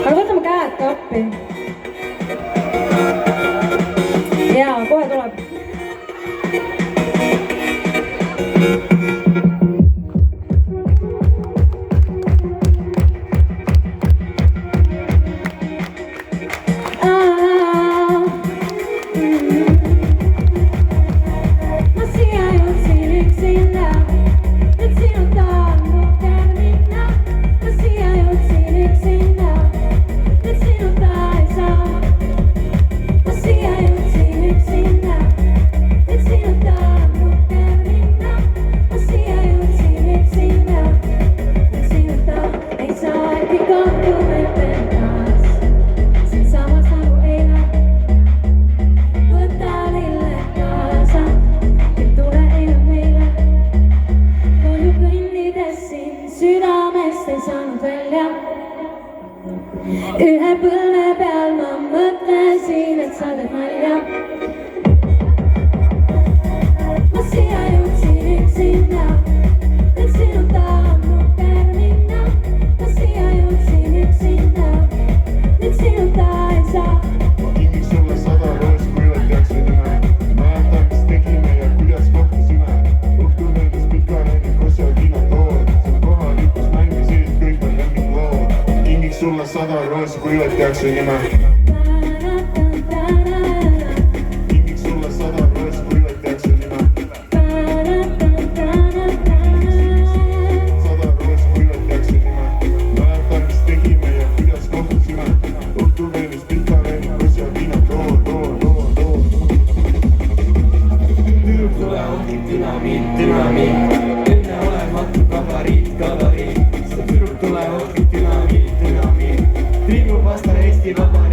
aga võtame käed ka appi. Jaa, kohe tuleb. Südamest ei saanud välja. Ühe põlve peal ma mõtlesin, et sa teed nalja. Ma siia jõudsin üksinda, et sinuta on nukker minna. Ma siia jõudsin üksinda, et sinuta ei saa. Ma kingiks sulle 100 roos, kui oled teakse nime. Mäletan, mis tegime ja kuidas kohtusime. Õhtul möödas pikaneni kosa kinatoor. Sulle 100 roos, kui oled teakse nime. Kingiks sulle 100 roos, kui oled teakse nime. 100 roos, kui oled teakse nime. Mäletan, mis tegime ja kuidas kohtusime. Õhtul möödas pikaneni kosa kinatoor. Tüdruk tule ohtlik dünamiit. Enneolematu gabariit. Tüdruk tule ohtlik dünamiit. Triibub vastan Eesti vaba